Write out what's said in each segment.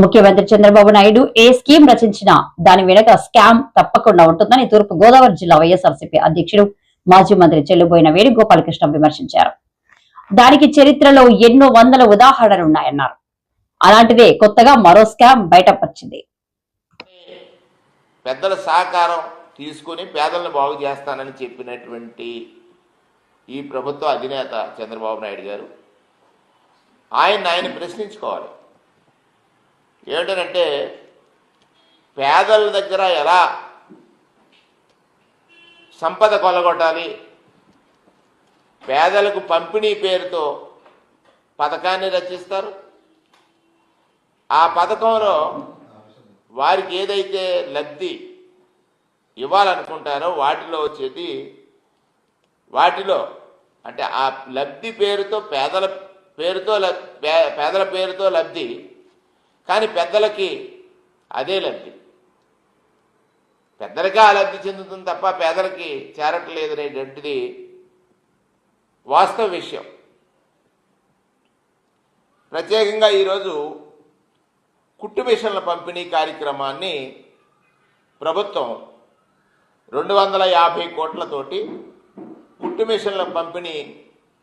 ముఖ్యమంత్రి చంద్రబాబు నాయుడు ఏ స్కీమ్ రచించినా దాని వెనుక స్కామ్ తప్పకుండా ఉంటుందని తూర్పు గోదావరి జిల్లా వైఎస్ఆర్సీపీ అధ్యక్షుడు మాజీ మంత్రి చెల్లుబోయిన వేణుగోపాలకృష్ణ విమర్శించారు. దానికి చరిత్రలో ఎన్నో వందల ఉదాహరణలున్నాయన్నారు. అలాంటిదే కొత్తగా మరో స్కామ్ బయటపరిచింది. పెద్దల సహకారం తీసుకుని పేదలను బాగు చేస్తానని చెప్పినటువంటి ఈ ప్రభుత్వ అధినేత చంద్రబాబు నాయుడు గారు ఆయన ప్రశ్నించుకోవాలి. ఏమిటంటే పేదల దగ్గర ఎలా సంపద కొలగొట్టాలి, పేదలకు పంపిణీ పేరుతో పథకాన్ని రచిస్తారు. ఆ పథకంలో వారికి ఏదైతే లబ్ధి ఇవ్వాలనుకుంటారో వాటిలో అంటే ఆ లబ్ధి పేరుతో పేదల పేరుతో లబ్ధి, కానీ పెద్దలకి అదే లబ్ధి, పెద్దలకే ఆ లబ్ధి చెందుతుంది తప్ప పేదలకి చేరట్లేదు అనేటువంటిది వాస్తవ విషయం. ప్రత్యేకంగా ఈరోజు కుట్టు మిషన్ల పంపిణీ కార్యక్రమాన్ని ప్రభుత్వం 250 కోట్లతోటి కుట్టు మిషన్ల పంపిణీ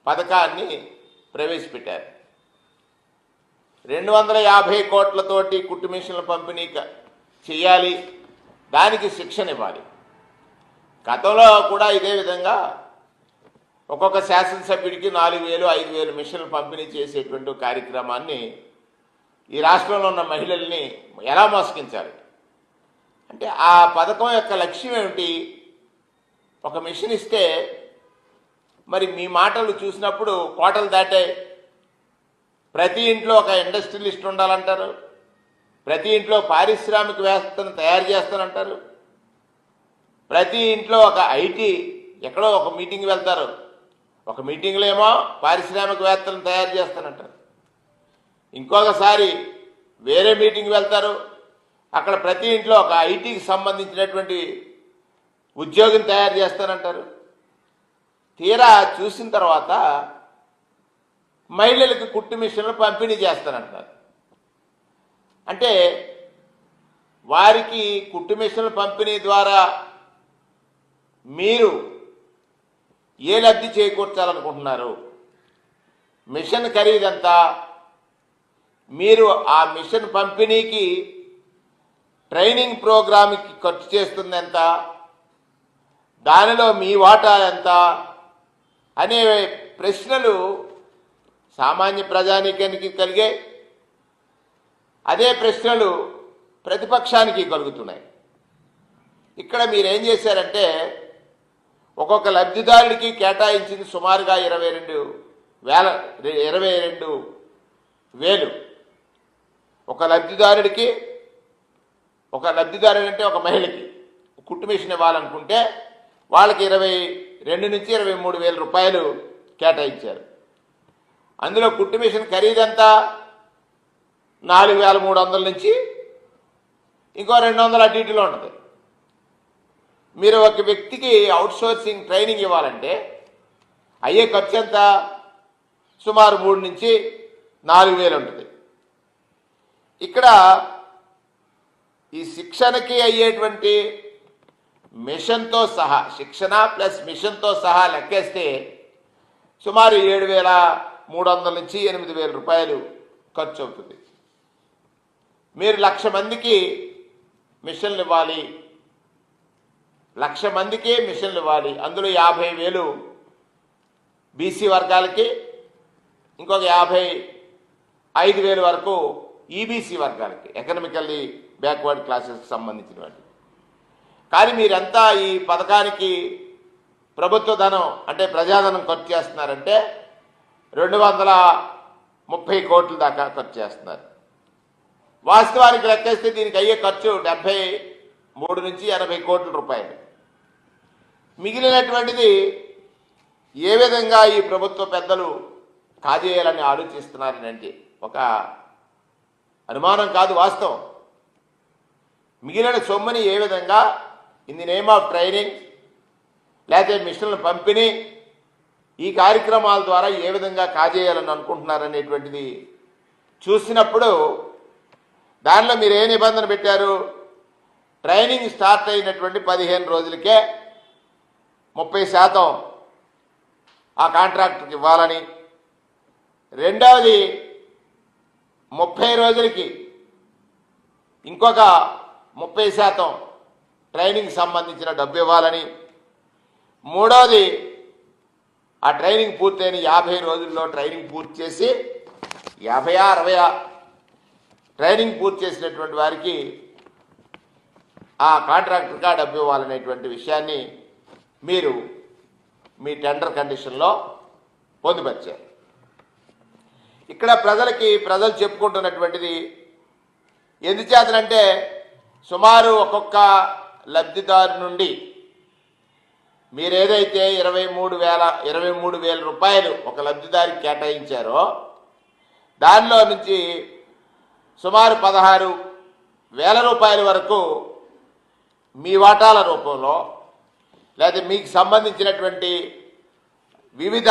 పథకాన్ని ప్రవేశపెట్టారు. 250 కోట్లతోటి కుట్టు మిషన్ల పంపిణీ చేయాలి, దానికి శిక్షణ ఇవ్వాలి. గతంలో కూడా ఇదే విధంగా ఒక్కొక్క శాసనసభ్యుడికి 4,000, 5,000 మిషన్లు పంపిణీ చేసేటువంటి కార్యక్రమాన్ని ఈ రాష్ట్రంలో ఉన్న మహిళల్ని ఎలా మోసగించాలి అంటే ఆ పథకం యొక్క లక్ష్యం ఏమిటి? ఒక మిషన్ ఇస్తే మరి మీ మాటలు చూసినప్పుడు కోటలు దాటాయి. ప్రతి ఇంట్లో ఒక ఇండస్ట్రియలిస్ట్ ఉండాలంటారు, ప్రతి ఇంట్లో పారిశ్రామికవేత్తను తయారు చేస్తానంటారు, ప్రతి ఇంట్లో ఒక ఐటీ ఎక్కడో ఒక మీటింగ్ వెళ్తారు, ఒక మీటింగ్లో ఏమో పారిశ్రామికవేత్తలను తయారు చేస్తానంటారు, ఇంకొకసారి వేరే మీటింగ్ వెళ్తారు, అక్కడ ప్రతి ఇంట్లో ఒక ఐటీకి సంబంధించినటువంటి ఉద్యోగిని తయారు చేస్తానంటారు. తీరా చూసిన తర్వాత మహిళలకు కుట్టు మిషన్లు పంపిణీ చేస్తానంటారు. అంటే వారికి కుట్టు మిషన్ల పంపిణీ ద్వారా మీరు ఏ లబ్ధి చేకూర్చాలనుకుంటున్నారు? మిషన్ ఖరీదంతా, మీరు ఆ మిషన్ పంపిణీకి ట్రైనింగ్ ప్రోగ్రామ్కి ఖర్చు చేస్తుంది ఎంత, దానిలో మీ వాటా ఎంత అనే ప్రశ్నలు సామాన్య ప్రజానీకానికి కలిగే, అదే ప్రశ్నలు ప్రతిపక్షానికి కలుగుతున్నాయి. ఇక్కడ మీరేం చేశారంటే ఒక్కొక్క లబ్ధిదారుడికి కేటాయించింది సుమారుగా 22,000. ఒక లబ్ధిదారుడు అంటే ఒక మహిళకి కుట్టు మిషన్ ఇవ్వాలనుకుంటే వాళ్ళకి 22 నుంచి 23,000 రూపాయలు కేటాయించారు. అందులో కుట్టు మిషన్ ఖరీదంతా 4,300 నుంచి ఇంకో 200 అటు ఇటులో ఉంటుంది. మీరు ఒక వ్యక్తికి అవుట్సోర్సింగ్ ట్రైనింగ్ ఇవ్వాలంటే అయ్యే ఖర్చు ఎంత? సుమారు 3 నుంచి 4,000 ఉంటుంది. ఇక్కడ ఈ శిక్షణకి అయ్యేటువంటి మిషన్తో సహా, శిక్షణ ప్లస్ మిషన్తో సహా లెక్కేస్తే సుమారు 7,300 నుంచి 8,000 రూపాయలు ఖర్చు అవుతుంది. మీరు 1,00,000 మందికి మిషన్లు ఇవ్వాలి, 1,00,000 మందికి మిషన్లు ఇవ్వాలి. అందులో 50,000 బీసీ వర్గాలకి, ఇంకొక 55,000 వరకు ఈబీసీ వర్గాలకి, ఎకనామికల్లీ బ్యాక్వర్డ్ క్లాసెస్కి సంబంధించిన వాటి. కానీ మీరంతా ఈ పథకానికి ప్రభుత్వ ధనం అంటే ప్రజాధనం ఖర్చు చేస్తున్నారంటే 230 కోట్ల దాకా ఖర్చు చేస్తున్నారు. వాస్తవానికి లెక్కేస్తే దీనికి అయ్యే ఖర్చు 73 నుంచి 80 కోట్ల రూపాయలు. మిగిలినటువంటిది ఏ విధంగా ఈ ప్రభుత్వ పెద్దలు కాజేయాలని ఆలోచిస్తున్నారనంటే ఒక అనుమానం కాదు, వాస్తవం. మిగిలిన సొమ్ముని ఏ విధంగా in the name of training లేకపోతే మిషన్ల పంపిణీ ఈ కార్యక్రమాల ద్వారా ఏ విధంగా కాజేయాలని అనుకుంటున్నారనేటువంటిది చూసినప్పుడు దానిలో మీరు ఏ నిబంధన పెట్టారు? ట్రైనింగ్ స్టార్ట్ అయినటువంటి 15 రోజులకే 30% ఆ కాంట్రాక్టర్కి ఇవ్వాలని, రెండవది 30 రోజులకి ఇంకొక 30% ట్రైనింగ్ సంబంధించిన డబ్బు ఇవ్వాలని, మూడవది ఆ ట్రైనింగ్ పూర్తయిన 50 రోజుల్లో ట్రైనింగ్ పూర్తి చేసి 50-60 ట్రైనింగ్ పూర్తి చేసినటువంటి వారికి ఆ కాంట్రాక్టర్గా డబ్బు ఇవ్వాలనేటువంటి విషయాన్ని మీరు మీ టెండర్ కండిషన్లో పొందుపరిచారు. ఇక్కడ ప్రజలు చెప్పుకుంటున్నటువంటిది ఎందుచేతనంటే, సుమారు ఒక్కొక్క లబ్ధిదారు నుండి మీరేదైతే 23,000 రూపాయలు ఒక లబ్ధిదారికి కేటాయించారో దానిలో నుంచి సుమారు 16,000 రూపాయల వరకు మీ వాటాల రూపంలో లేదా మీకు సంబంధించినటువంటి వివిధ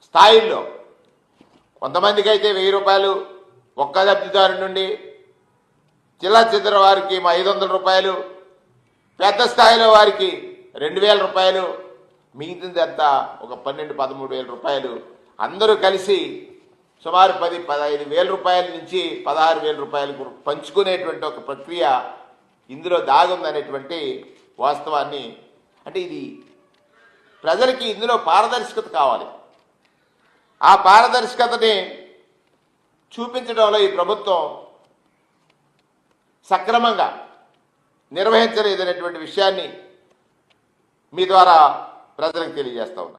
స్థాయిల్లో, కొంతమందికి అయితే 1,000 రూపాయలు ఒక్క లబ్ధిదారు నుండి, చిల్లర వారికి 500 రూపాయలు, పెద్ద స్థాయిలో వారికి 2,000 రూపాయలు, మిగిలింది అంతా ఒక 12-13,000 రూపాయలు అందరూ కలిసి సుమారు 10-15,000 రూపాయల నుంచి 16,000 రూపాయలకు పంచుకునేటువంటి ఒక ప్రక్రియ ఇందులో దాగుందనేటువంటి వాస్తవాన్ని, అంటే ఇది ప్రజలకి ఇందులో పారదర్శకత కావాలి. ఆ పారదర్శకతని చూపించడంలో ఈ ప్రభుత్వం సక్రమంగా నిర్వహించలేదనేటువంటి విషయాన్ని మీ ద్వారా ప్రజలకు తెలియజేస్తా ఉన్నా.